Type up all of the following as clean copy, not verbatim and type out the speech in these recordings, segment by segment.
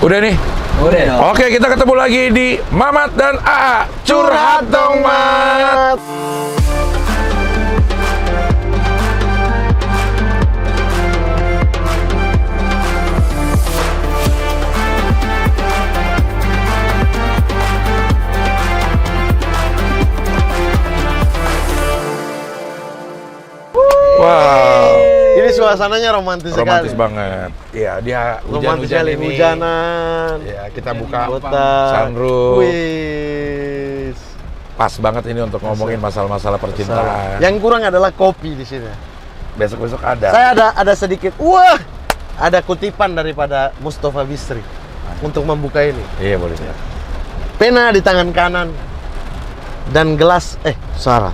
Udah nih? Udah dong. Oke, kita ketemu lagi di Mamat dan AA Curhat Dong Mat. Wow, Ini suasananya romantis romantis sekali. banget. Iya, dia Romantis hujan-hujan sekali, ini. hujanan. Ya, kita buka Kota. sunroof. Wis. Pas banget ini untuk ngomongin masalah-masalah percintaan. Yang kurang adalah kopi di sini. Besok-besok ada. Saya ada sedikit. Ada kutipan daripada Mustafa Bisri untuk membuka ini. Iya, boleh ya. Pena di tangan kanan dan gelas salah.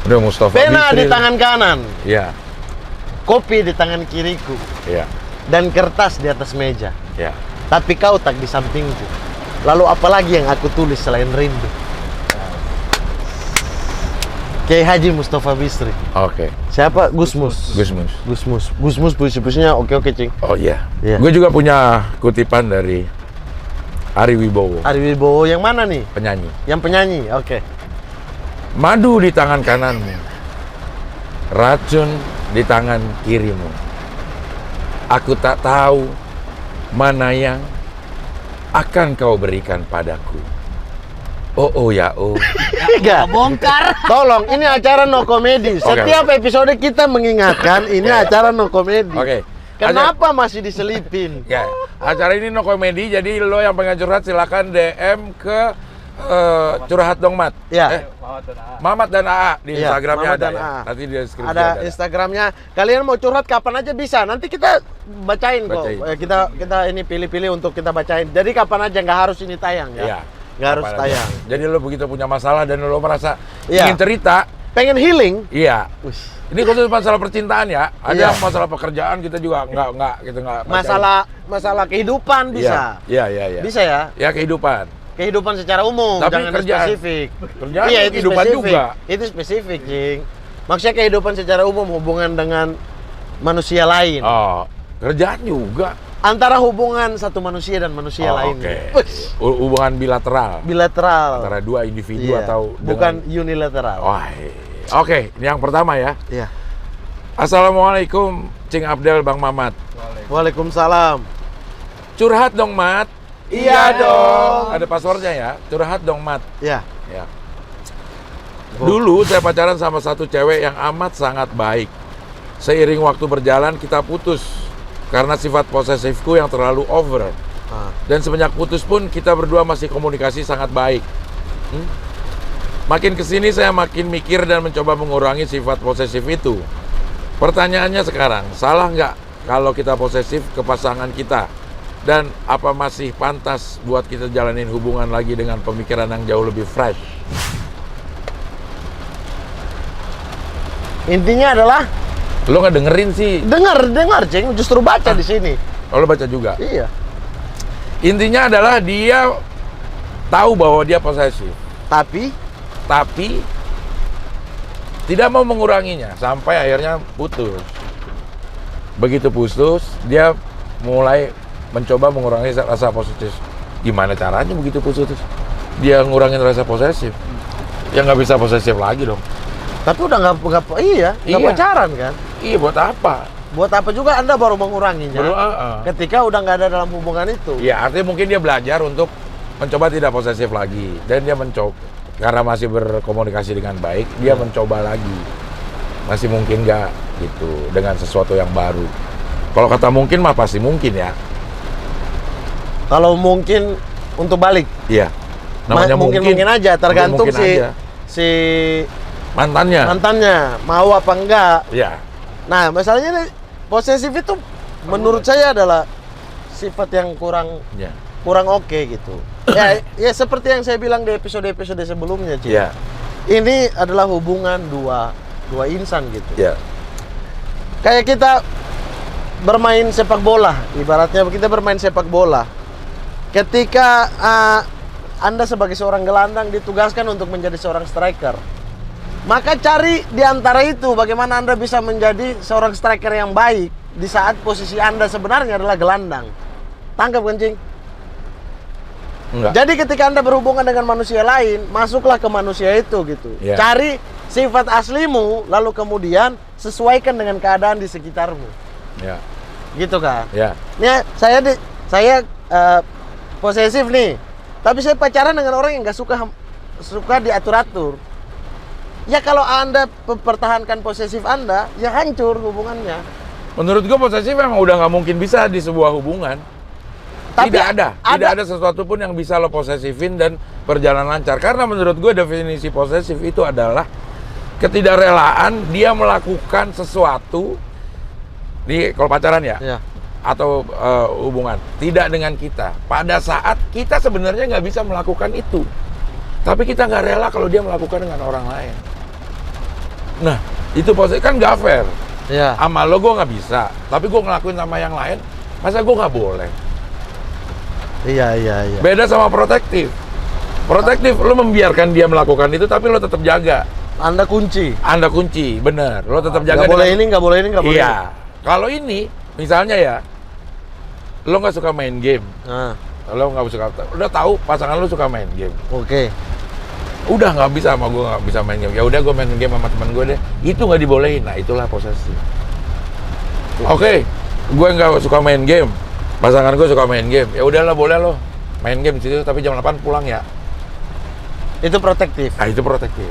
Udah Mustafa Pena Bisri. di tangan kanan, Iya, kopi di tangan kiriku, iya, dan kertas di atas meja. iya. Tapi kau tak di sampingku. Lalu apalagi yang aku tulis selain rindu? Kiai Haji Mustafa Bisri. Oke. Siapa? Gusmus. Gusmus puisi-puisinya oke cing. Oh iya. Iya. Gue juga punya kutipan dari Ari Wibowo, Ari Wibowo yang mana nih? penyanyi. Yang penyanyi. Oke. Madu di tangan kananmu, racun di tangan kirimu. Aku tak tahu mana yang akan kau berikan padaku. Oh ya oh. Enggak. Bongkar. Tolong, ini acara no komedi. Setiap episode kita mengingatkan ini acara no komedi. Oke. Kenapa masih diselipin? Ya, acara ini no komedi, jadi lo yang pengen curhat silakan DM ke Curhat Dong Mat. Ya. Mamat dan AA di Iya, Instagramnya Mamat ada dan ya. AA. Nanti di deskripsi Ada Instagramnya. Kalian mau curhat kapan aja bisa. Nanti kita bacain kok. Bacain. Kita ini pilih-pilih untuk kita bacain. Jadi kapan aja, nggak harus ini tayang ya. Iya. Nggak harus Kapan aja. tayang. Jadi lo begitu punya masalah dan lo merasa Iya. ingin cerita, Pengen healing? iya. Wih. Ini khusus masalah percintaan ya. Ada Iya. yang masalah pekerjaan kita juga nggak gitu nggak. bacain. Masalah kehidupan bisa. Iya. Bisa ya. Ya kehidupan. Kehidupan secara umum, Tapi jangan kerjaan. spesifik. Kerjaan Iya, dan itu kehidupan spesifik. juga. Itu spesifik, Cing. Maksudnya kehidupan secara umum, hubungan dengan manusia lain. Oh, kerjaan juga. Antara hubungan satu manusia dan manusia lain. Oke. Wih, Hubungan bilateral bilateral. antara dua individu Iya, atau bukan dengan... unilateral. Wah, oke, ini yang pertama ya. Iya. Assalamualaikum, Cing Abdel, Bang Mamat. Waalaikumsalam. Curhat dong, Mat. Iya dong. Ada passwordnya ya. Curhat dong, Mat. Ya. Ya. Dulu saya pacaran sama satu cewek yang amat sangat baik. Seiring waktu berjalan kita putus karena sifat posesifku yang terlalu over. Dan semenjak putus pun kita berdua masih komunikasi sangat baik. Makin kesini saya makin mikir dan mencoba mengurangi sifat posesif itu. Pertanyaannya sekarang, salah nggak kalau kita posesif ke pasangan kita? Dan apa masih pantas buat kita jalanin hubungan lagi dengan pemikiran yang jauh lebih fresh? Intinya adalah Lo nggak dengerin sih? dengar, Cing. Justru baca di sini. Oh, lo baca juga? Iya. Intinya adalah dia tahu bahwa dia posesif, Tapi tidak mau menguranginya sampai akhirnya putus. Begitu putus, dia mulai mencoba mengurangi rasa posesif. Gimana caranya begitu putus? Dia ngurangin rasa posesif. Ya nggak bisa posesif lagi dong. tapi udah nggak Iya. pacaran kan? Iya, buat apa? Buat apa juga Anda baru menguranginya? Ketika udah nggak ada dalam hubungan itu. Ya artinya mungkin dia belajar untuk mencoba tidak posesif lagi. Dan dia mencoba, karena masih berkomunikasi dengan baik, dia mencoba lagi. Masih mungkin nggak gitu, dengan sesuatu yang baru. Kalau kata mungkin mah pasti mungkin ya. Kalau mungkin untuk balik, Iya. Namanya mungkin aja, tergantung mungkin aja. si Mantannya. mantannya mau apa enggak. Iya. Nah, masalahnya nih, posesif itu menurut saya adalah sifat yang kurang Iya. oke gitu. ya seperti yang saya bilang di episode sebelumnya, Ci. Iya. Ini adalah hubungan dua insan gitu. Iya. Kayak kita bermain sepak bola, ibaratnya kita bermain sepak bola. Ketika Anda sebagai seorang gelandang ditugaskan untuk menjadi seorang striker. Maka cari di antara itu bagaimana Anda bisa menjadi seorang striker yang baik di saat posisi Anda sebenarnya adalah gelandang. Tangkap kencing. Enggak. Jadi ketika Anda berhubungan dengan manusia lain, masuklah ke manusia itu gitu. Ya. Cari sifat aslimu, lalu kemudian sesuaikan dengan keadaan di sekitarmu. Ya. Gitu kan? Ya. Nih, saya posesif nih. Tapi saya pacaran dengan orang yang nggak suka diatur-atur. Ya kalau Anda pertahankan posesif Anda, ya hancur hubungannya. Menurut gue posesif memang udah nggak mungkin bisa di sebuah hubungan. Tapi tidak ada sesuatu pun yang bisa lo posesifin dan berjalan lancar. Karena menurut gue definisi posesif itu adalah ketidakrelaan dia melakukan sesuatu di kalau pacaran ya, Ya. atau hubungan tidak dengan kita. Pada saat kita sebenarnya nggak bisa melakukan itu, tapi kita nggak rela kalau dia melakukan dengan orang lain. Nah, itu posesif kan nggak fair. Ya. Sama lo gue nggak bisa, tapi gue ngelakuin sama yang lain, masa gue nggak boleh? Iya. Beda sama protektif. Protektif, lo membiarkan dia melakukan itu, tapi lo tetap jaga. Anda kunci. Anda kunci, bener. Lo tetap jaga. Nggak boleh ini, nggak boleh ini, nggak boleh. Iya. Kalau ini, misalnya ya, lo nggak suka main game. Nah, Lo nggak suka, udah tahu pasangan lo suka main game. oke. Udah nggak bisa sama gue, nggak bisa main game. Ya udah gue main game sama teman gue deh. Itu nggak dibolehin. Nah, itulah posesif. Oke, gue nggak suka main game. Pasangan gue suka main game. Ya udahlah, boleh lo main game di situ, tapi jam 8 pulang ya. Itu protektif. Ah, itu protektif.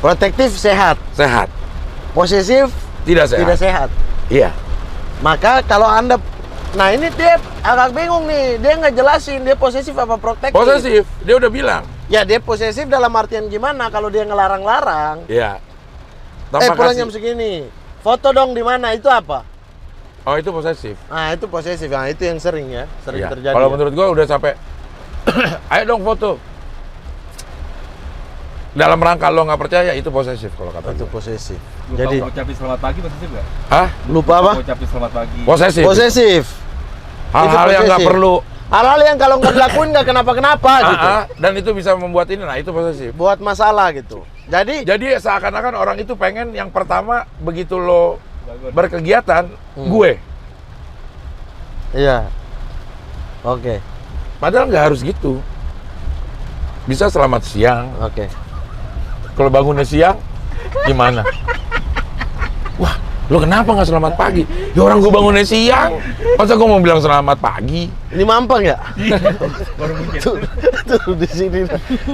Protektif sehat. Sehat. Posesif Tidak sehat. tidak sehat. Iya. Maka kalau Anda, nah ini dia agak bingung nih, dia nggak jelasin dia posesif apa protektif. Posesif. Dia udah bilang. Ya dia posesif dalam artian gimana? Kalau dia ngelarang-larang, Iya. pulang jam segini, foto dong di mana? Itu apa? Oh, itu posesif. Nah itu posesif, nah itu yang sering ya, sering Iya. terjadi. Kalau ya. menurut gua udah sampai ayo dong foto. Dalam rangka lo nggak percaya, itu posesif kalau kata Itu gua. posesif. Lupa Jadi ngucapin selamat pagi posesif nggak? Hah? lupa apa? Ngucapin selamat pagi. Posesif. Posesif. Hal-hal Itu yang nggak posesif. perlu. Hal-hal yang kalau nggak dilakuin nggak kenapa-kenapa gitu. Dan itu bisa membuat ini, nah itu posesif. Buat masalah gitu. Jadi Jadi seakan-akan orang itu pengen yang pertama begitu lo Bagus. berkegiatan, gue. iya. Oke. Padahal nggak harus gitu. Bisa selamat siang. Oke. Kalau bangunnya siang, gimana? Wah, lo kenapa nggak selamat pagi? Ya orang gue bangunnya siang. Masa gue mau bilang selamat pagi? Ini mampang ya? Baru mungkin. Tuh di sini.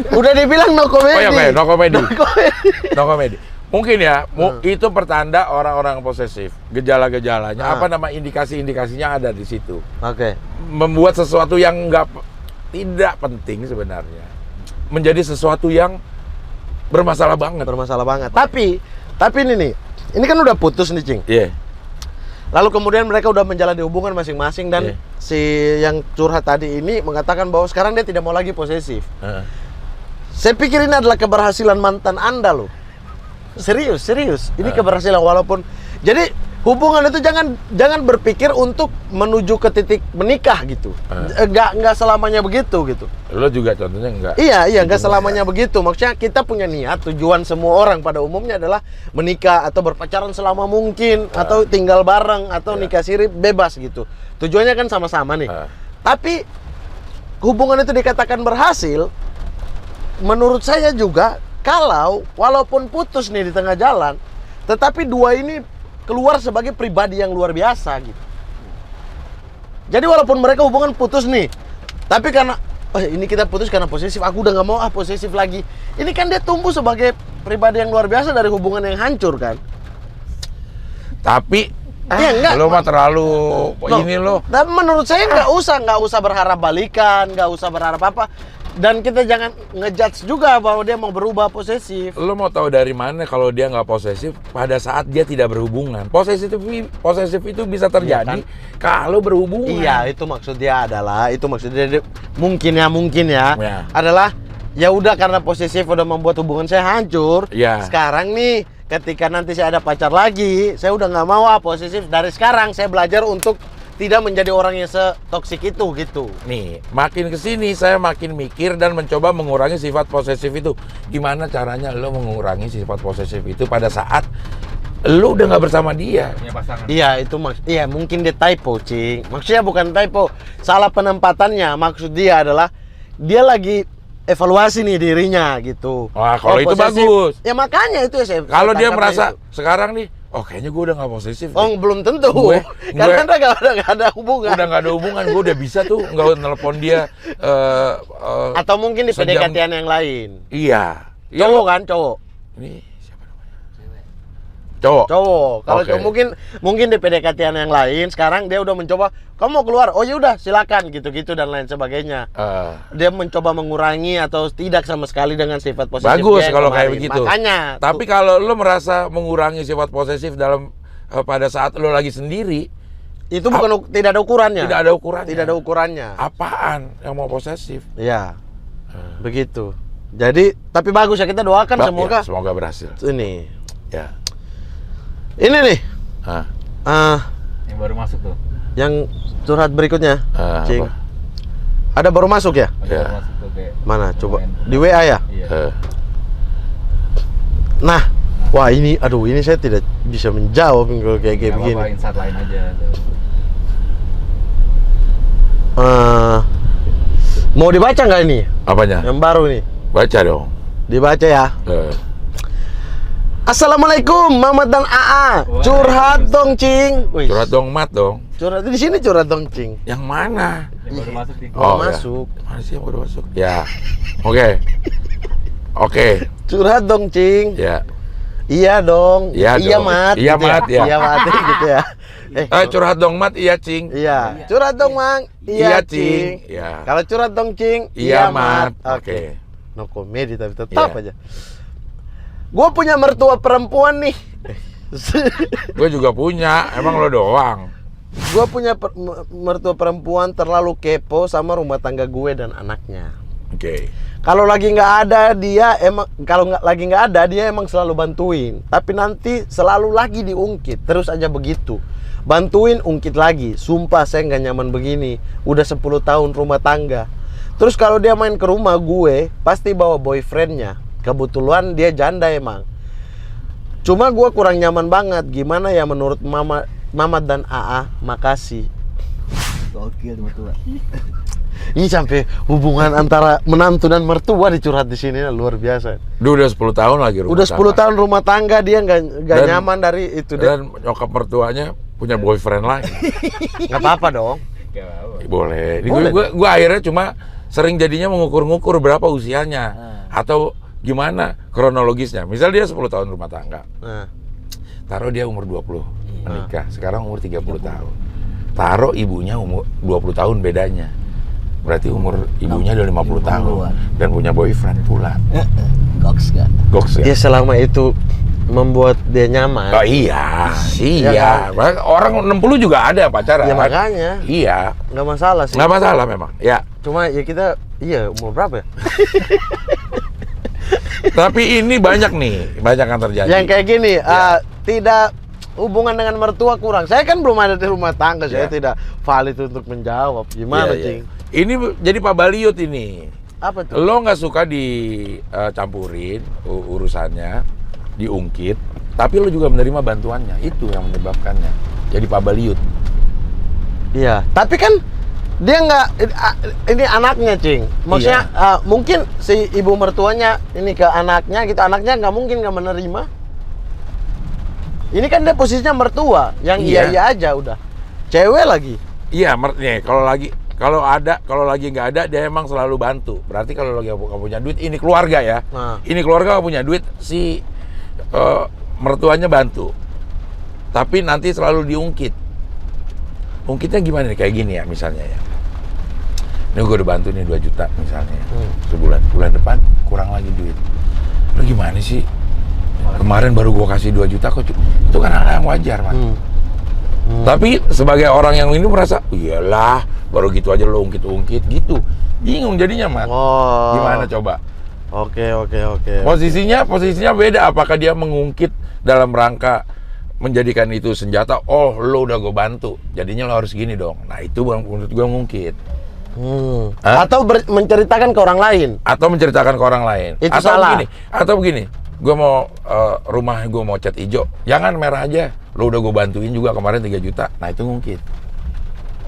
Udah dibilang no comedy. Oh ya, oke, no comedy. No comedy. No comedy. Mungkin ya, itu pertanda orang-orang posesif. Gejala-gejalanya, Ah. apa nama indikasi-indikasinya ada di situ. Oke. Membuat sesuatu yang tidak penting sebenarnya menjadi sesuatu yang bermasalah banget. Bermasalah banget. Tapi ini kan udah putus nih, Cing. Iya. Lalu kemudian mereka udah menjalani hubungan masing-masing dan Iya. si yang curhat tadi ini mengatakan bahwa sekarang dia tidak mau lagi posesif. Heeh. Saya pikir ini adalah keberhasilan mantan Anda loh. Serius. Ini keberhasilan walaupun jadi hubungan itu jangan berpikir untuk menuju ke titik menikah gitu. Enggak selamanya begitu gitu. Lo juga contohnya enggak. Iya, enggak selamanya begitu. Maksudnya kita punya niat, tujuan semua orang pada umumnya adalah menikah atau berpacaran selama mungkin atau tinggal bareng atau nikah siri bebas gitu. Tujuannya kan sama-sama nih. Tapi hubungan itu dikatakan berhasil, menurut saya juga kalau walaupun putus nih di tengah jalan, tetapi dua ini keluar sebagai pribadi yang luar biasa gitu. Jadi walaupun mereka hubungan putus nih, tapi karena ini kita putus karena posesif, aku udah nggak mau posesif lagi. Ini kan dia tumbuh sebagai pribadi yang luar biasa dari hubungan yang hancur kan. Tapi Enggak. lo mah terlalu ini lo. Dan menurut saya nggak usah berharap balikan, nggak usah berharap apa. Dan kita jangan ngejudge juga bahwa dia mau berubah posesif. Lo mau tahu dari mana kalau dia nggak posesif pada saat dia tidak berhubungan? Posesif itu bisa terjadi kalau berhubungan. Iya, itu maksud dia adalah mungkin ya. Ya. Adalah ya udah karena posesif udah membuat hubungan saya hancur. Ya. Sekarang nih ketika nanti saya ada pacar lagi, saya udah nggak mau posesif. Dari sekarang saya belajar untuk tidak menjadi orang yang setoksik itu gitu. Nih, makin kesini saya makin mikir dan mencoba mengurangi sifat posesif itu. Gimana caranya lo mengurangi sifat posesif itu pada saat lo udah nggak bersama dia? Punya pasangan. Iya, itu iya mungkin dia typo, Cing. Maksudnya bukan typo, salah penempatannya. Maksud dia adalah dia lagi evaluasi nih dirinya gitu. Wah, kalau itu posesif. bagus. Ya makanya itu saya Kalau dia tangkapnya merasa itu. sekarang nih, oh kayaknya gue udah nggak posesif. Oh, belum tentu. Gue- Karena nggak ada hubungan. Udah nggak ada hubungan, gue udah bisa tuh nggak nelpon dia. Atau mungkin di sejam. PDKT yang lain. Iya. Iya, Cowok kan, cowok. Ini siapa namanya? Cowok. Cowok. Kalau Oke. cowok mungkin di PDKT yang lain sekarang dia udah mencoba, kamu mau keluar? Oh ya udah, silakan gitu-gitu dan lain sebagainya. Dia mencoba mengurangi atau tidak sama sekali dengan sifat posesif. Bagus dia yang kalau kayak kemarin. begitu. Makanya. Tapi kalau lo merasa mengurangi sifat posesif dalam pada saat lo lagi sendiri, itu bukan tidak ada ukurannya. tidak ada ukurannya. Tidak ada ukurannya. Apaan yang mau posesif? Iya. Begitu. Jadi, tapi bagus ya, kita doakan semoga Ya, semoga berhasil. ini. Ya. Ini nih. Hah? Yang baru masuk tuh. Yang curhat berikutnya. Cing. Apa? Ada baru masuk ya? Ada Ya. baru masuk tuh kayak. Mana? Coba lumayan. di WA ya? Iya. Nah, wah ini, aduh ini saya tidak bisa menjawab kalau kayak Nggak begini. apa-apa, insight lain aja. Mau dibaca nggak ini? Apanya? Yang baru nih, Baca dong. dibaca ya. Assalamualaikum, Mamat dan AA. Curhat dong, Cing. Wih, Curhat dong, Mat dong. curhat di sini curhat dong, Cing. Yang mana? Yang baru masuk nih. Oh, ya. masuk. Mana sih yang baru masuk? Ya. Oke. Oke. Curhat dong, Cing. Ya. Iya dong. Iya dong. Mat. Iya, gitu Mat, ya. Iya, Mat, gitu ya. Curhat dong, Mat. Iya, Cing. Iya. Curhat dong, Mang. Iya, Iya, Cing. Cing. Iya. Kalau curhat dong, Cing. Iya, Mat. Oke. Oke. No komedi tapi tetap Iya. aja. Gue punya mertua perempuan nih. Gue juga punya. Emang lo doang. Gue punya mertua perempuan terlalu kepo sama rumah tangga gue dan anaknya. Oke. Kalau lagi nggak ada dia lagi nggak ada dia emang selalu bantuin. Tapi nanti selalu lagi diungkit. Terus aja begitu. Bantuin, ungkit lagi. Sumpah saya nggak nyaman begini. Udah 10 tahun rumah tangga. Terus kalau dia main ke rumah gue, pasti bawa boyfriendnya. Kebetulan dia janda emang. Cuma gue kurang nyaman banget. Gimana ya menurut Mama dan AA? Makasih. Gokil mertua. Ini sampai hubungan antara menantu dan mertua dicurhat di sini luar biasa. Dia udah 10 tahun lagi rumah Udah 10 tangga. tahun rumah tangga dia nggak Dan- nyaman dari itu deh. Dan nyokap mertuanya punya boyfriend lain. Nggak apa-apa dong. Gak apa-apa. Boleh. Boleh. Gue akhirnya cuma sering jadinya mengukur-ngukur berapa usianya. Atau gimana kronologisnya. Misal dia 10 tahun rumah tangga. Nah, Taruh dia umur 20 menikah. Sekarang umur 30 tahun. Taruh ibunya umur 20 tahun bedanya. Berarti umur ibunya udah 50 tahun. Dan punya boyfriend pula. Goks gak? Goks ya? dia selama itu membuat dia nyaman. Oh iya. Iya Iya. Orang 60 juga ada pacaran. Ya makanya Iya. nggak masalah sih. Nggak masalah memang. Ya. Cuma ya kita umur berapa ya? Tapi ini banyak nih. Banyak yang terjadi. Yang kayak gini, Ya. tidak hubungan dengan mertua kurang. Saya kan belum ada di rumah tangga, saya Ya. tidak valid untuk menjawab. Gimana, Iya, iya. Cing? Ini jadi Pak Baliut ini. Apa tuh? Lo nggak suka dicampurin urusannya, diungkit, tapi lo juga menerima bantuannya. Itu yang menyebabkannya. Jadi Pak Baliut. Iya, tapi kan dia nggak ini anaknya, Cing. Maksudnya mungkin si ibu mertuanya ini ke anaknya gitu, anaknya nggak mungkin nggak menerima. Ini kan dia posisinya mertua, yang Iya. iya aja udah. Cewek lagi. Iya, nih kalau lagi nggak ada dia emang selalu bantu. Berarti kalau lagi nggak punya duit, ini keluarga ya. Nah. Ini keluarga nggak punya duit, si mertuanya bantu. Tapi nanti selalu diungkit. Ungkitnya gimana nih? Kayak gini ya misalnya ya. Ini gue udah bantu nih 2 juta misalnya ya. Sebulan. Bulan depan kurang lagi duit. Lo gimana sih? Kemarin baru gue kasih 2 juta kok. Itu kan hal yang wajar, Mas. Tapi sebagai orang yang ini merasa, iyalah, baru gitu aja lo ungkit-ungkit gitu. Bingung jadinya, Mas. Oh. Gimana coba? Oke. Posisinya beda. Apakah dia mengungkit dalam rangka menjadikan itu senjata, oh lo udah gue bantu, jadinya lo harus gini dong. Nah itu menurut gue ngungkit. Hah? Atau menceritakan ke orang lain. Atau menceritakan ke orang lain. Itu atau salah. begini, gue mau rumah gue mau cat hijau, jangan merah aja. Lo udah gue bantuin juga kemarin 3 juta. Nah itu ngungkit.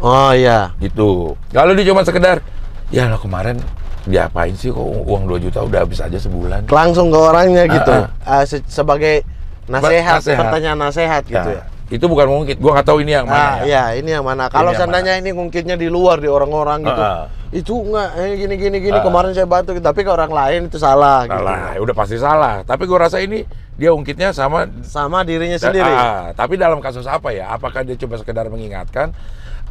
Oh iya. Gitu. Kalau dia cuma sekedar, ya lo kemarin diapain sih kok uang 2 juta udah habis aja sebulan. Langsung ke orangnya gitu. Sebagai nasihat, Nasihat. pertanyaan nasihat gitu Ya, ya. itu bukan ngungkit. Gue nggak tahu ini yang mana. Iya, ini yang mana. Kalau Ini yang seandainya ini ngungkitnya di luar di orang-orang gitu. Itu enggak gini kemarin saya bantu, tapi ke orang lain itu salah gitu. Salah, udah pasti salah. Tapi gue rasa ini dia ungkitnya sama Dirinya sendiri. tapi dalam kasus apa ya? Apakah dia cuma sekedar mengingatkan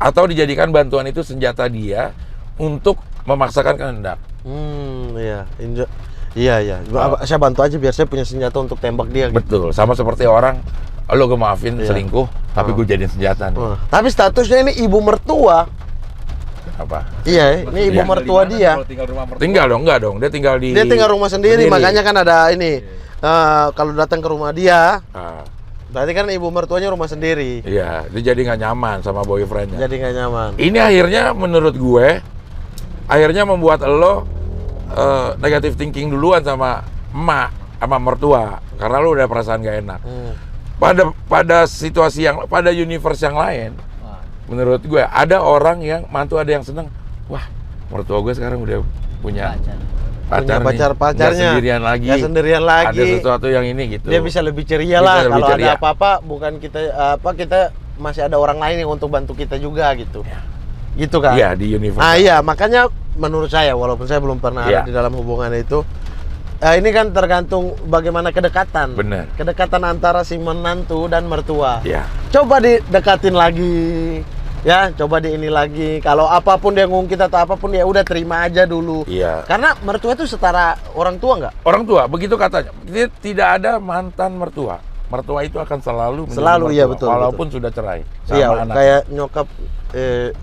atau dijadikan bantuan itu senjata dia untuk memaksakan kehendak? Iya. Iya. Saya bantu aja biar saya punya senjata untuk tembak dia gitu. Betul, sama seperti orang lo gue maafin Iya. selingkuh, tapi gue jadiin senjata nih. Tapi statusnya ini ibu mertua. Apa? Iya, ini ibu Iya. mertua dia. Kalau tinggal rumah mertua. Tinggal dong, enggak dong. Dia tinggal di Dia tinggal rumah sendiri, makanya kan ada ini. Kalau datang ke rumah dia, Ah, berarti kan ibu mertuanya rumah sendiri. iya, dia jadi nggak nyaman sama boyfriendnya. Jadi nggak nyaman. Ini akhirnya menurut gue, akhirnya membuat lo negative thinking duluan sama emak, sama mertua, karena lo udah perasaan gak enak. Pada situasi yang, pada universe yang lain, menurut gue ada orang yang mantu ada yang seneng. Wah, mertua gue sekarang udah punya pacar nih. Pacar-pacarnya. Nggak sendirian lagi. Nggak sendirian lagi. Ada sesuatu yang ini gitu. Dia bisa lebih ceria Bisa lah. lebih Kalau ceria. ada apa-apa, bukan kita kita masih ada orang lain yang untuk bantu kita juga gitu. Ya. Gitu kan? Iya, di universe. Iya, makanya menurut saya, walaupun saya belum pernah ada Iya. di dalam hubungan itu, ini kan tergantung bagaimana kedekatan. Bener. Kedekatan antara si menantu dan mertua. Iya. Coba didekatin lagi, ya. Coba di ini lagi. Kalau apapun dia ngungkit atau apapun, ya udah terima aja dulu. Iya. Karena mertua itu setara orang tua nggak? Orang tua, begitu katanya. Tidak ada mantan mertua. Mertua itu akan selalu menjadi Selalu, mertua, iya, betul, walaupun sudah cerai sama Iya, anak. kayak nyokap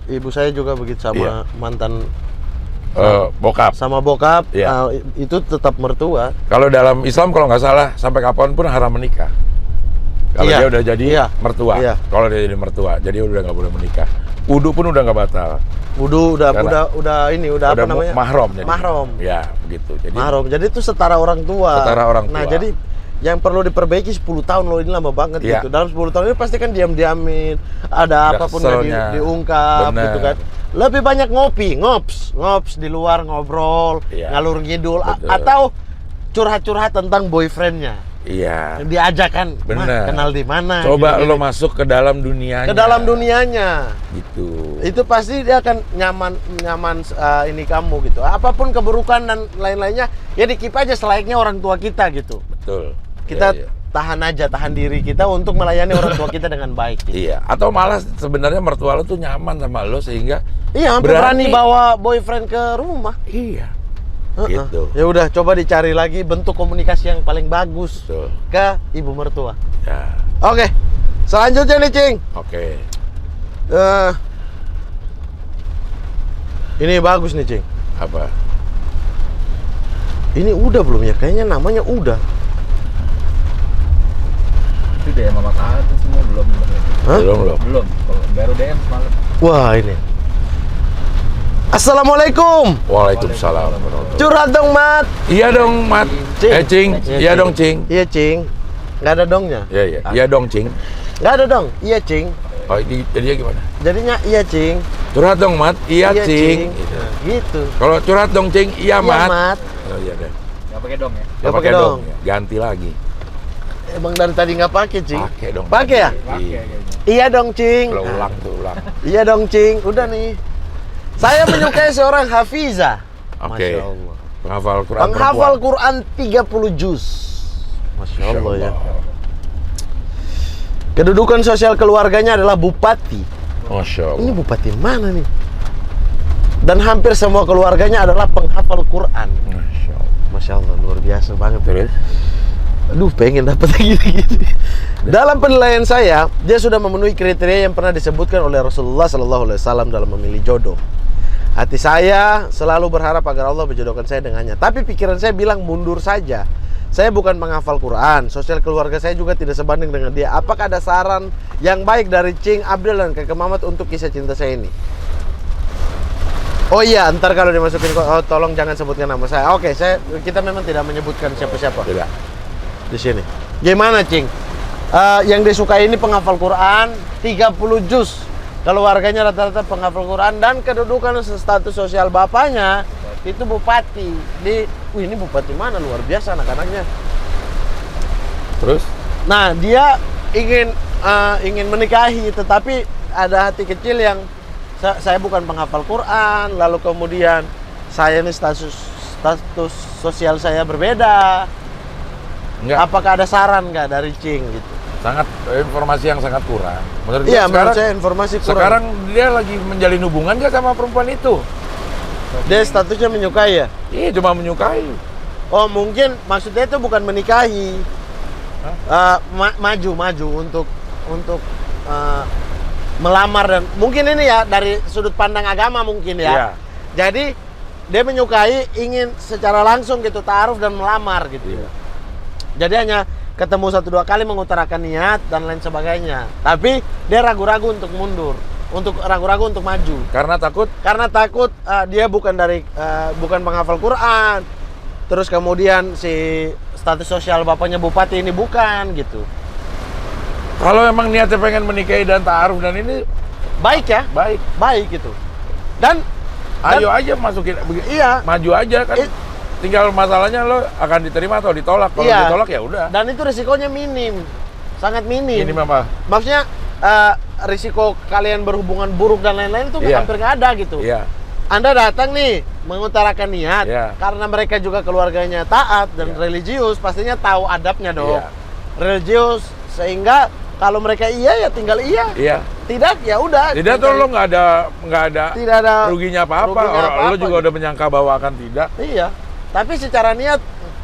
ibu saya juga begitu sama Iya. mantan Bokap. sama bokap. Iya. Itu tetap mertua. Kalau dalam Islam kalau nggak salah sampai kapanpun haram menikah. Kalau Iya. dia udah jadi Iya. mertua. Iya. Kalau dia jadi mertua, jadi udah nggak boleh menikah. Wudu pun udah nggak batal. Wudu Karena udah apa namanya? Mahram jadi. Mahram. Ya, begitu. Jadi Mahram. Jadi itu setara orang tua. Setara orang Nah, tua. jadi yang perlu diperbaiki 10 tahun loh, ini lama banget Iya. gitu. Dalam 10 tahun ini pasti kan diam-diamin, ada Ada apapun yang keselnya. diungkap Bener. gitu kan. Lebih banyak ngops di luar ngobrol, Iya. ngalur ngidul Betul. atau curhat-curhat tentang boyfriendnya. iya. Diajak kan, "Mas, Bener. kenal di mana?" Coba Gini-gini. lo masuk ke dalam dunianya. ke dalam dunianya. Gitu. Itu pasti dia akan nyaman ini kamu gitu. Apapun keburukan dan lain-lainnya, ya dikip aja selayaknya orang tua kita gitu. Betul. Kita Iya, iya. tahan diri kita untuk melayani orang tua kita dengan baik gitu. Iya, atau malah sebenarnya mertua lo tuh nyaman sama lo sehingga Iya, sampai berani bawa boyfriend ke rumah. Iya. Heeh. Gitu. Ya udah, coba dicari lagi bentuk komunikasi yang paling bagus Betul. ke ibu mertua. Ya. Oke. Selanjutnya nih, Cing. Oke. Eh, ini bagus nih, Cing. Apa? Ini udah belum ya? Kayaknya namanya udah. Itu DM sama Kak itu semua belum. Hah? Belum. Belum. Kalau baru DM semalam. Wah, ini. Assalamualaikum. Waalaikumsalam warahmatullahi. Curhat dong, Mat. Iya dong, Mat. Cing. Cing. Iya dong, Cing. Iya, Cing. Nggak ada dongnya. Iya, iya. Iya dong, Cing. Nggak ada dong. Iya, Cing. Oh, jadinya gimana? Jadinya iya, Cing. Curhat dong, Mat. Iya, Cing. Gitu. Nah, gitu. Kalau curhat dong, Cing. Iya, Iya, Mat. Mat. Oh, iya deh. Nggak pakai dong ya? Nggak pakai dong. Ganti lagi. Emang dari tadi nggak pakai, Cing? Pakai dong. Pakai ya? Pakai Iya. kayaknya. Iya dong, Cing. Kalau ulang tuh, ulang. Iya dong, Cing. Udah nih. Saya menyukai seorang hafizah. Oke. Masya Allah. Penghafal Quran Penghafal perempuan. Quran 30 juz. Masya Allah ya. Kedudukan sosial keluarganya adalah bupati. Masya Allah. Ini bupati mana nih? Dan hampir semua keluarganya adalah penghafal Quran. Masya Allah. Masya Allah, luar biasa banget. Terus? Aduh, pengen dapat gini-gini. Dalam penilaian saya, dia sudah memenuhi kriteria yang pernah disebutkan oleh Rasulullah SAW dalam memilih jodoh. Hati saya selalu berharap agar Allah menjodohkan saya dengannya. Tapi pikiran saya bilang mundur saja. saya bukan penghafal Quran, sosial keluarga saya juga tidak sebanding dengan dia. Apakah ada saran yang baik dari Cing, Abdul, dan Kakak Mamat untuk kisah cinta saya ini? Oh iya, ntar kalau dimasukin, oh tolong jangan sebutkan nama saya. Oke, kita memang tidak menyebutkan siapa-siapa Tidak. di sini. Gimana, Cing? Yang disukai ini penghafal Quran, 30 juz. Keluarganya rata-rata penghafal Quran dan kedudukan status sosial bapaknya itu bupati. Ini bupati mana, luar biasa anak-anaknya. Terus? Nah, dia ingin menikahi, tetapi ada hati kecil yang saya bukan penghafal Quran, lalu kemudian saya ini status sosial saya berbeda. Enggak. Apakah ada saran nggak dari Cing gitu? Sangat informasi yang sangat kurang. Menurut Iya, gue menurut saya informasi kurang. Sekarang dia lagi menjalin hubungan nggak sama perempuan itu? Dia statusnya menyukai ya? Iya, cuma menyukai. Oh, mungkin maksudnya itu bukan menikahi. Maju untuk melamar, dan mungkin ini ya dari sudut pandang agama mungkin ya. Iya. Jadi dia menyukai, ingin secara langsung gitu ta'aruf dan melamar gitu. Iya. Jadi hanya ketemu 1-2 kali mengutarakan niat dan lain sebagainya. Tapi dia ragu-ragu untuk mundur, ragu-ragu untuk maju. Karena takut. Karena takut dia bukan penghafal Quran. Terus kemudian si status sosial bapaknya bupati ini bukan gitu. Kalau emang niatnya pengen menikahi dan ta'aruf dan ini Baik ya? Baik gitu. Dan ayo aja masukin. iya. Maju aja kan. Tinggal masalahnya lo akan diterima atau ditolak. Kalau Iya. ditolak ya udah. Dan itu risikonya minim. Sangat minim. Ini apa? Maksudnya risiko kalian berhubungan buruk dan lain-lain itu Iya. hampir nggak ada gitu. Iya. Anda datang nih mengutarakan niat, Iya. karena mereka juga keluarganya taat dan Iya. religius, pastinya tahu adabnya dong. Iya. Religius, sehingga kalau mereka iya ya tinggal iya. Iya. Tidak ya udah. Tidak tuh lo nggak ada Tidak ada ruginya apa-apa. ruginya Lo apa-apa, juga gitu. udah menyangka bahwa akan tidak. Iya. Tapi secara niat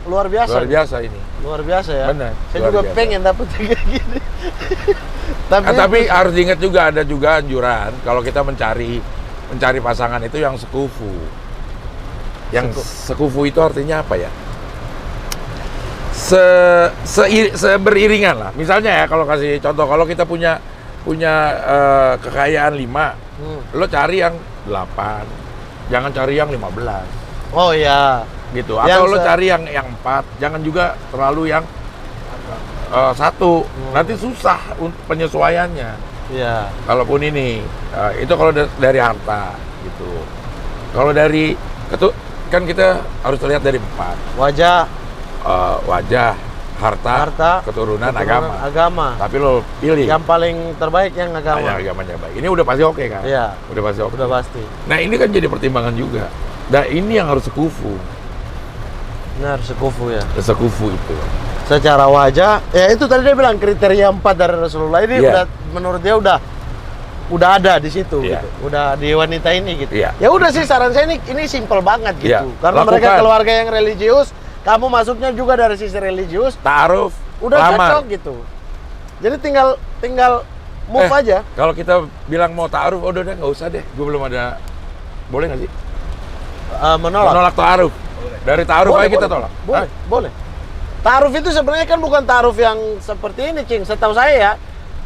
luar biasa. Luar biasa ini. Luar biasa ya. Benar, Saya luar juga biasa. pengen dapet kayak gini. Tapi harus diingat juga ada juga anjuran kalau kita mencari pasangan itu yang sekufu. Yang sekufu itu artinya apa ya? Beriringan lah. Misalnya ya, kalau kasih contoh, kalau kita punya kekayaan 5, lo cari yang 8, jangan cari yang 15. Oh iya. Gitu. Yang Atau lo cari yang 4, jangan juga terlalu yang 1. Nanti susah penyesuaiannya. Iya. Kalaupun ini, itu kalau dari harta gitu. Kalau dari kan kita harus lihat dari 4. Wajah, harta, keturunan, agama. Tapi lo pilih Yang paling terbaik yang agama. yang agamanya baik. Ini udah pasti oke kan? Iya. Udah pasti oke. Udah pasti. Nah ini kan jadi pertimbangan juga. Nah ini yang harus sekufu. Benar, sekufu ya. Sekufu itu. Secara wajah, ya itu tadi dia bilang kriteria 4 dari Rasulullah ini Iya. udah, menurut dia udah ada di situ Iya. gitu. Udah di wanita ini gitu. Iya. Ya udah sih, saran saya ini simpel banget gitu. Iya. Karena Lakukan. mereka keluarga yang religius, kamu masuknya juga dari sisi religius, Ta'aruf, udah lamar. cocok gitu. Jadi tinggal move aja. Kalau kita bilang mau ta'aruf, udah nggak usah deh. Gue belum ada. Boleh nggak sih? Menolak ta'aruf. Dari ta'aruf aja kita tolak. Boleh, boleh. Ta'aruf itu sebenarnya kan bukan ta'aruf yang seperti ini, Cing. Setahu saya ya,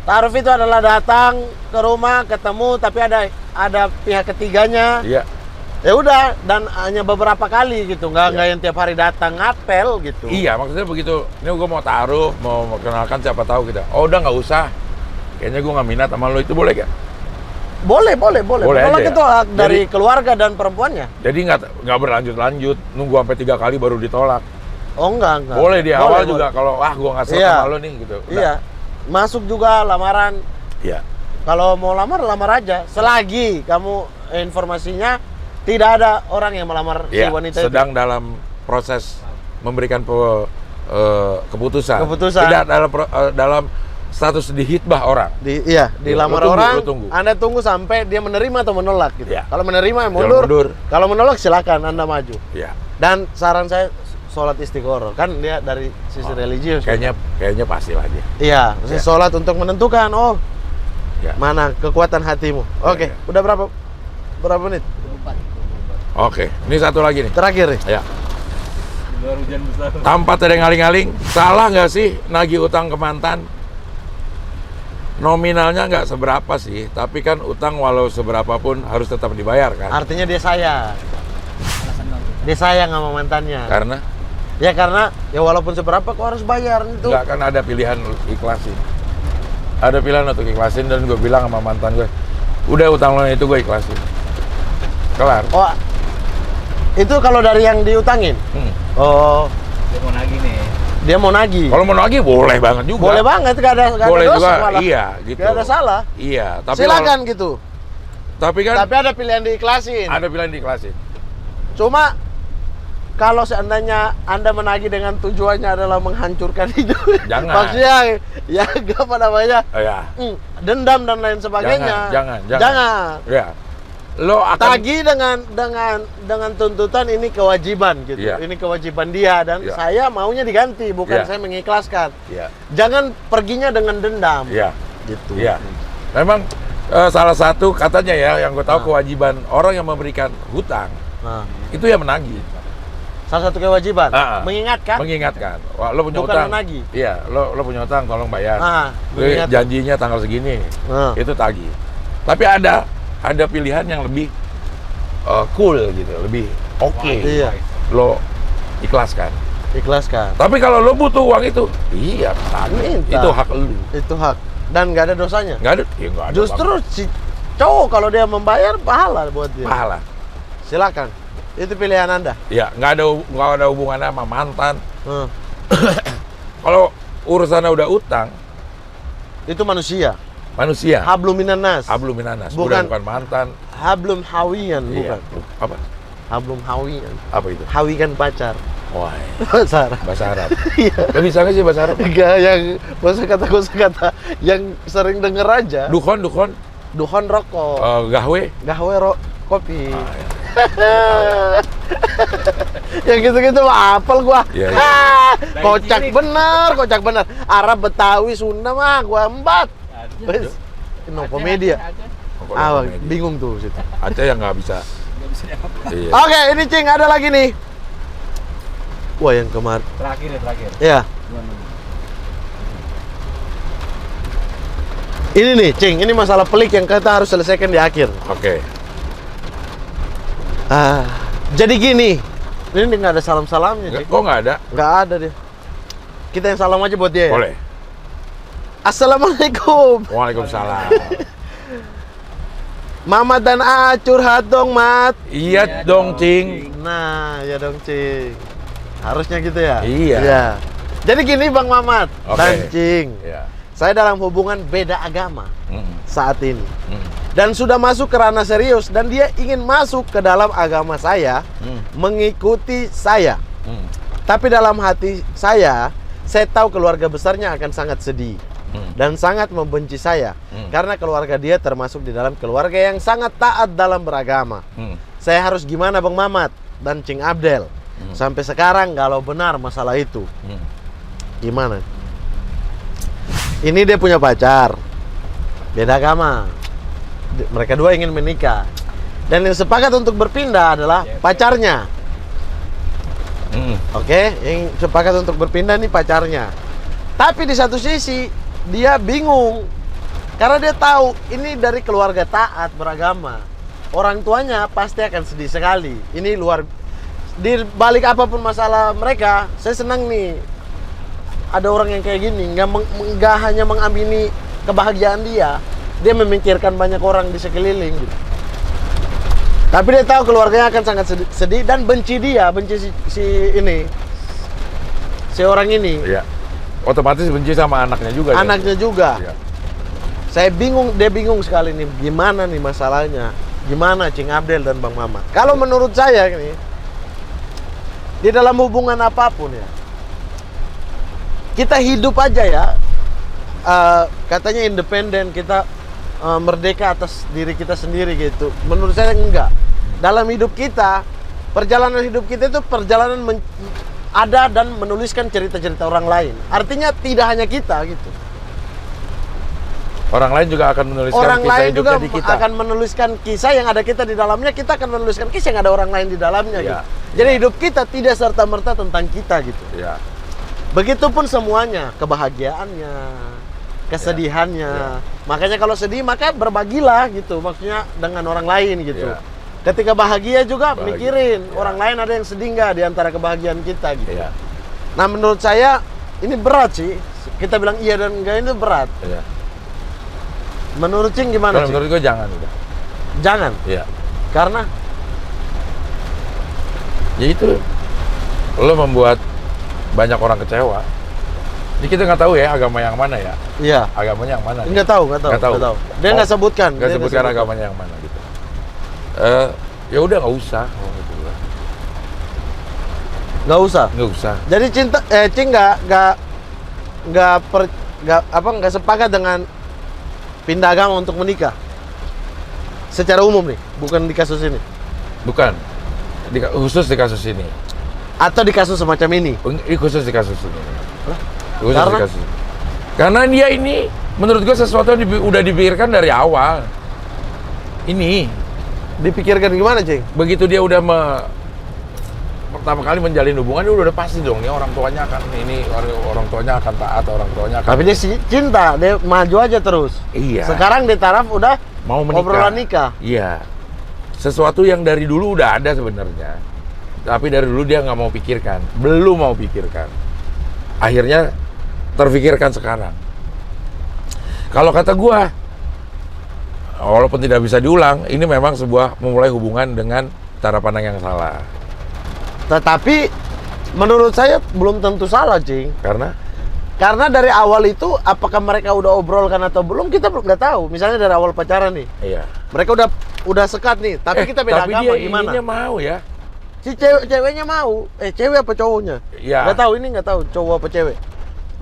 ta'aruf itu adalah datang ke rumah, ketemu, tapi ada pihak ketiganya. Iya. Ya udah, dan hanya beberapa kali gitu, nggak yang tiap hari datang ngapel gitu. Iya, maksudnya begitu. Ini gue mau ta'aruf, mau kenalkan siapa tahu kita. Oh udah nggak usah. Kayaknya gue nggak minat sama lo, itu boleh gak? Boleh. Boleh Menolak aja itu ya? hak dari keluarga dan perempuannya. Jadi nggak berlanjut-lanjut, nunggu sampai 3 kali baru ditolak. Oh enggak. Boleh di awal Boleh. juga kalau gue nggak suka Iya. sama lo nih gitu. Udah. Iya. Masuk juga lamaran. Iya. Kalau mau lamar aja. Selagi kamu informasinya tidak ada orang yang melamar si Iya. wanita Sedang dalam proses memberikan keputusan. Keputusan. Tidak dalam status dihitbah orang. Dilamar Lu tunggu, orang. lu tunggu. Anda tunggu sampai dia menerima atau menolak gitu. Iya. Kalau menerima ya Jangan mundur. mundur. Kalau menolak silakan Anda maju. Iya. Dan saran saya sholat istiqoroh, kan dia dari sisi religius. Kayaknya pasti lah dia. Iya, maksudnya Iya. sholat untuk menentukan Ya. mana kekuatan hatimu. Oke, iya. udah berapa menit? Oke, ini satu lagi nih. Terakhir nih. Ya. Luar hujan besar. Tanpa tedeng-aling-aling, salah nggak sih nagih utang ke mantan? Nominalnya nggak seberapa sih, tapi kan utang walau seberapa pun harus tetap dibayar kan? Artinya dia sayang. Dia sayang sama mantannya. Karena Karena ya walaupun seberapa kok harus bayar itu. nggak kan ada pilihan ikhlasin. Ada pilihan untuk ikhlasin dan gue bilang sama mantan gue, udah utang lo itu gue ikhlasin. Kelar. Oh, itu kalau dari yang diutangin. Oh, Dia mau nagih nih. dia mau nagih. Kalau mau nagih boleh banget juga. Boleh banget, nggak ada Boleh dosa juga, malah. iya gitu. Nggak ada salah. Iya, tapi Silakan gitu. tapi kan Tapi ada pilihan diikhlasin. ada pilihan diikhlasin. Cuma kalau seandainya Anda menagih dengan tujuannya adalah menghancurkan hidup, Jangan. maksudnya ya apa namanya, Oh, ya. dendam dan lain sebagainya. Jangan. Ya. Lo akan Tagih dengan tuntutan ini kewajiban gitu. Iya. Ini kewajiban dia dan Iya. saya maunya diganti, bukan Iya. saya mengikhlaskan. Iya. Jangan perginya dengan dendam. Iya. Gitu. Iya. Memang salah satu katanya ya yang gue tahu Nah. kewajiban orang yang memberikan hutang Nah, itu ya menagih, salah satu kewajiban mengingatkan. Wah, lo punya Bukan hutang. menagih. Iya, lo punya hutang tolong bayar. Lo mengingatkan. janjinya tanggal segini. Nah. Itu tagih. Tapi ada pilihan yang lebih cool gitu, lebih oke. Iya. Lo ikhlaskan. Ikhlaskan. Tapi kalau lo butuh uang itu, iya tagih. Minta. Itu hak lo. Itu hak dan nggak ada dosanya. Nggak ada, ya nggak ada. Justru si cowok kalau dia membayar pahala buat dia. pahala. Silakan. Itu pilihan Anda. Ya, nggak ada hubungannya sama mantan. Hmm. Kalau urusannya udah utang, Itu manusia. manusia. Hablum minan nas. Hablum minanas. Bukan- Bukan mantan. Hablum hawiyan, Iya. bukan. Apa? Hablum hawiyan. Apa itu? Hawi kan pacar. Wah, Bahasa Arab. bahasa Arab. Iya. Lo bisa nggak sih bahasa Arab? Enggak, yang kata yang sering denger aja. Dukhon, Duhon rokok. gahwe. Gahwe kopi. Ah, ya. Yang gitu-gitu mah apel gua. Iya, iya. Kocak bener. Arab, Betawi, Sunda mah gua embat. Wes. No komedi ya. Pokoknya Ah, komedi. bingung tuh situ. Aceh yang nggak bisa. Nggak bisa apa. Iya. Oke, ini Cing ada lagi nih. Wah, yang kemarin. Terakhir. Ya, ini nih, Cing. Ini masalah pelik yang kita harus selesaikan di akhir. Oke. Jadi gini. Ini nggak ada salam-salamnya, Cing. Kok nggak ada? Nggak ada dia. Kita yang salam aja buat dia ya. Boleh. Assalamualaikum. Waalaikumsalam. Mamat dan A curhat dong, Mat. Iya dong, Cing. Nah, ya dong, Cing. Harusnya gitu ya? Iya. Jadi gini, Bang Mamat Oke. dan Cing. Iya. Saya dalam hubungan beda agama saat ini. Mm. Dan sudah masuk ke ranah serius dan dia ingin masuk ke dalam agama saya, mengikuti saya. Tapi dalam hati saya tahu keluarga besarnya akan sangat sedih dan sangat membenci saya karena keluarga dia termasuk di dalam keluarga yang sangat taat dalam beragama. Saya harus gimana, Bang Mamat dan Cing Abdel? Sampai sekarang kalau benar masalah itu, gimana? Ini dia punya pacar, beda agama. Mereka dua ingin menikah. Dan yang sepakat untuk berpindah adalah pacarnya. Oke, yang sepakat untuk berpindah nih pacarnya. Tapi di satu sisi dia bingung karena dia tahu ini dari keluarga taat beragama. Orang tuanya pasti akan sedih sekali. Ini luar di balik apapun masalah mereka, saya senang nih ada orang yang kayak gini, nggak hanya mengamini kebahagiaan dia memikirkan banyak orang di sekeliling gitu. Tapi dia tahu keluarganya akan sangat sedih dan benci si orang ini. Iya. Otomatis benci sama anaknya juga. Anaknya juga. Iya. Saya bingung, dia bingung sekali nih, gimana nih masalahnya? Gimana Cing Abdel dan Bang Mamat? Kalau menurut saya nih, di dalam hubungan apapun ya, kita hidup aja ya, katanya independen, kita merdeka atas diri kita sendiri gitu. Menurut saya enggak. Dalam hidup kita, perjalanan hidup kita itu perjalanan ada dan menuliskan cerita-cerita orang lain. Artinya tidak hanya kita gitu. Orang lain juga akan menuliskan Orang kisah lain hidupnya juga di kita. akan menuliskan kisah yang ada kita di dalamnya, kita akan menuliskan kisah yang ada orang lain di dalamnya Iya. gitu. Jadi hidup kita tidak serta-merta tentang kita gitu. Ya. Begitupun semuanya, kebahagiaannya, kesedihannya. Makanya kalau sedih maka berbagilah gitu, maksudnya dengan orang lain gitu. Iya. Ketika bahagia juga Bahagia. mikirin Iya. orang lain ada yang sedih nggak di antara kebahagiaan kita gitu. Iya. Nah menurut saya ini berat sih. Kita bilang iya dan enggak itu berat. Iya. Menurut Cing gimana Kalau Cing? menurut gue jangan udah. Jangan, Iya. karena Ya itu, lo membuat banyak orang kecewa. Jadi kita nggak tahu ya agama yang mana ya. iya. Agamanya yang mana? Nggak tahu. Nggak tahu. Nggak tahu. Dia nggak sebutkan. Nggak Dia sebutkan agamanya yang mana gitu. Ya udah nggak usah. Oh, gitu lah. Nggak usah. Nggak usah. Jadi Cing nggak sepakat dengan pindah agama untuk menikah. Secara umum nih, bukan di kasus ini. Bukan. Khusus di kasus ini. Atau di kasus semacam ini. Ini khusus di kasus ini. Khusus Karena? di kasus. Karena dia ini menurut gue sesuatu yang udah dipikirkan dari awal. Ini Dipikirkan gimana, Cing? begitu dia udah pertama kali menjalin hubungan, dia udah pasti dong nih orang tuanya akan orang tuanya akan taat, orang tuanya akan Tapi dia cinta, dia maju aja terus. iya Sekarang di taraf udah mau menikah. obrolan nikah. Iya, sesuatu yang dari dulu udah ada sebenarnya, tapi dari dulu dia nggak mau pikirkan, belum mau pikirkan, akhirnya terfikirkan sekarang. Kalau kata gua, walaupun tidak bisa diulang, ini memang sebuah memulai hubungan dengan cara pandang yang salah. Tetapi menurut saya belum tentu salah, Cing. Karena dari awal itu apakah mereka udah obrolkan atau belum kita belum nggak tahu. Misalnya dari awal pacaran nih, Iya. mereka udah sekat nih, tapi kita beda tapi agama dia gimana? ininya mau ya. Si ceweknya mau, cewek apa cowoknya? Iya. Nggak tahu cowok apa cewek.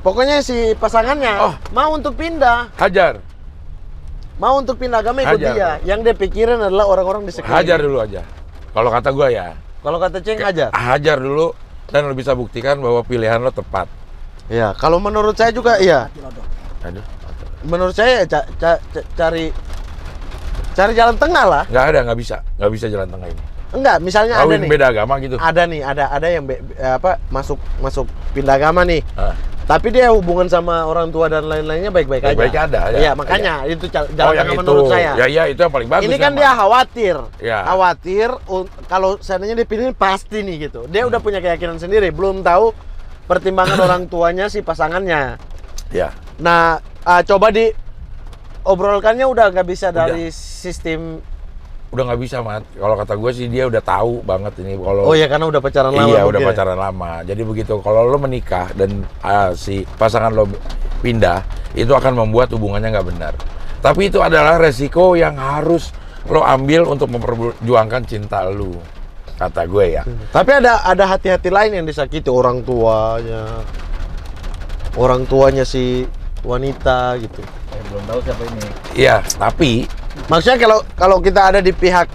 Pokoknya si pasangannya Oh. mau untuk pindah, Hajar agama ikut Hajar. dia. Yang dia pikirin adalah orang-orang di sekeliling. Hajar dulu aja. Kalau kata gua ya, Kalau kata Ceng hajar. hajar dulu dan lo bisa buktikan bahwa pilihan lo tepat. Ya, kalau menurut saya juga iya. Aduh. Menurut saya cari jalan tengah lah. Nggak bisa jalan tengah ini. Enggak, misalnya ada Kawin nih. beda agama gitu. Ada yang masuk pindah agama nih. Ah. Tapi dia hubungan sama orang tua dan lain-lainnya baik-baik aja. Baik-baik ada, ya. Iya, makanya itu jalan yang tengah itu. menurut saya. Ya, itu yang paling bagus. Ini kan memang. dia khawatir. Ya. Khawatir kalau seandainya dia pilih pasti nih gitu. Dia udah punya keyakinan sendiri, belum tahu pertimbangan orang tuanya si pasangannya. Ya. Nah, coba diobrolkannya udah nggak bisa dari sistem. Udah nggak bisa, Mat. Kalau kata gue sih dia udah tahu banget ini kalau. Oh ya, karena udah pacaran lama. Iya, udah mungkin ya. pacaran lama. Jadi begitu kalau lo menikah dan si pasangan lo pindah, itu akan membuat hubungannya nggak benar. Tapi itu adalah resiko yang harus lo ambil untuk memperjuangkan cinta lo, kata gue ya. Tapi ada hati-hati lain yang disakiti orang tuanya si wanita gitu. Belum tahu siapa ini. Iya, tapi Maksudnya kalau kita ada di pihak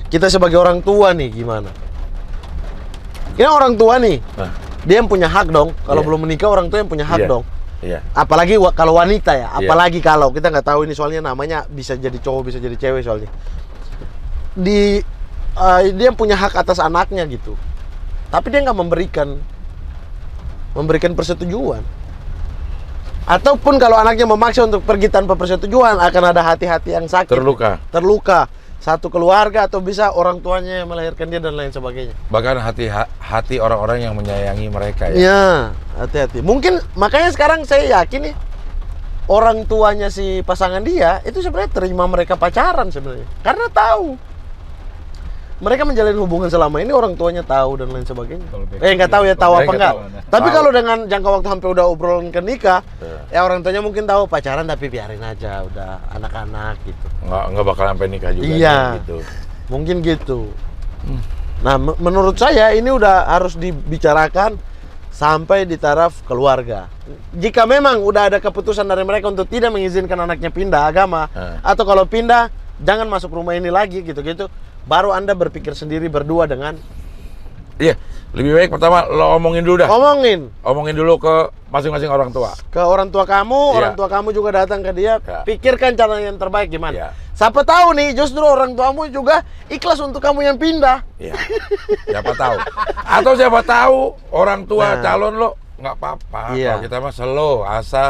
kita sebagai orang tua nih gimana? Ini orang tua nih, nah, dia yang punya hak dong. Kalau Iya. belum menikah orang tua yang punya hak Iya. dong. iya, Apalagi kalau wanita ya, Iya. apalagi kalau kita nggak tahu ini soalnya namanya bisa jadi cowok bisa jadi cewek soalnya. Dia yang punya hak atas anaknya gitu. Tapi dia nggak memberikan persetujuan. Ataupun kalau anaknya memaksa untuk pergi tanpa persetujuan akan ada hati-hati yang sakit. Terluka. Satu keluarga atau bisa orang tuanya yang melahirkan dia dan lain sebagainya. bahkan hati orang-orang yang menyayangi mereka ya. Iya, hati-hati. Mungkin makanya sekarang saya yakin nih orang tuanya si pasangan dia itu sebenarnya terima mereka pacaran sebenarnya. Karena tahu mereka menjalin hubungan selama ini orang tuanya tahu dan lain sebagainya. Nggak tahu ya tahu Mereka apa enggak. tahu. Tapi Tahu. kalau dengan jangka waktu hampir udah obrolan ke nikah, Iya. ya orang tuanya mungkin tahu pacaran tapi biarin aja udah anak-anak gitu. Nggak bakal sampai nikah juga Iya. gitu. Mungkin gitu. Nah, menurut saya ini udah harus dibicarakan sampai di taraf keluarga. Jika memang udah ada keputusan dari mereka untuk tidak mengizinkan anaknya pindah agama, atau kalau pindah jangan masuk rumah ini lagi gitu-gitu, baru Anda berpikir sendiri berdua dengan Iya, Lebih baik pertama lo omongin dulu dah. Omongin dulu ke masing-masing orang tua. Ke orang tua kamu, Iya. orang tua kamu juga datang ke dia, Iya. pikirkan cara yang terbaik gimana. Iya. Siapa tahu nih, justru orang tuamu juga ikhlas untuk kamu yang pindah. Iya. Siapa tahu. Atau siapa tahu orang tua Nah. calon lo nggak apa-apa. Iya. Kalau kita mah slow, asal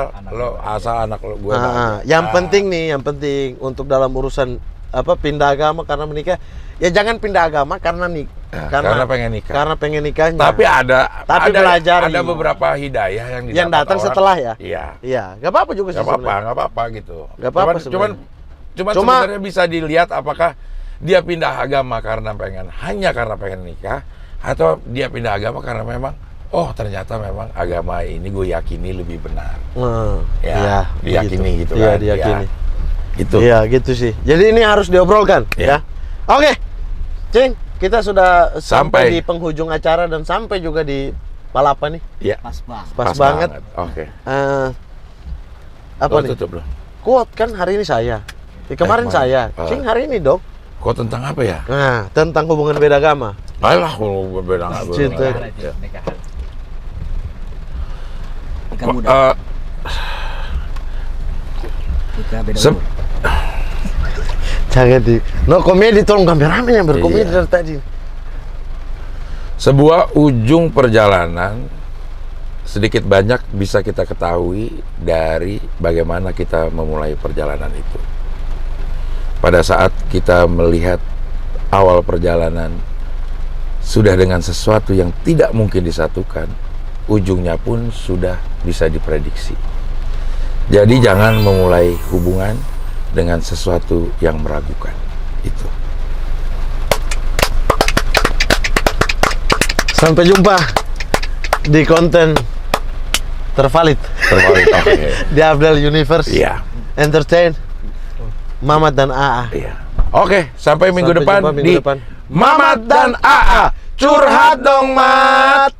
anak lo gue bahagia. Yang penting nih, yang penting untuk dalam urusan pindah agama karena menikah, ya jangan pindah agama karena karena pengen nikah. Karena pengen nikahnya. Tapi Tapi pelajari. ada beberapa hidayah yang yang didapat datang orang. setelah ya. Iya. Iya, nggak apa-apa juga sih. sebenarnya. Nggak apa-apa gitu. Nggak apa-apa Cuman Cuma- sebenarnya bisa dilihat apakah dia pindah agama hanya karena pengen nikah, atau dia pindah agama karena memang ternyata memang agama ini gue yakini lebih benar. Ya, diyakini gitu Iya, kan. diyakini. Ya, gitu. Iya, gitu sih. Jadi ini harus diobrolkan, Iya. ya. Oke. Cing, kita sudah sampai Sampai. di penghujung acara dan sampai juga di balapan nih. Iya. Pas bang. Pas banget. Oke. Apa Lo nih? tutup loh. Quote kan hari ini saya. Kemarin kemarin. saya. Cing hari ini, Dok. Kok tentang apa ya? Nah, tentang hubungan beda agama. Alah, kalau berbeda nggak Cinta. berbeda. Ya. Nikahan. Nikah muda. Nikah beda Sep- umur. Jangan di komedi, tolong kameramen yang berkomedi Iya. dari tadi. Sebuah ujung perjalanan sedikit banyak bisa kita ketahui dari bagaimana kita memulai perjalanan itu. Pada saat kita melihat awal perjalanan sudah dengan sesuatu yang tidak mungkin disatukan, ujungnya pun sudah bisa diprediksi. Jadi jangan memulai hubungan dengan sesuatu yang meragukan. Itu. Sampai jumpa di konten tervalid Terbalik. Oke. di Abdel Universe Iya. Entertain Mamat dan AA. Iya. Oke, sampai minggu Sampai depan jumpa minggu di depan. Mamat dan AA. Curhat dong, Mat.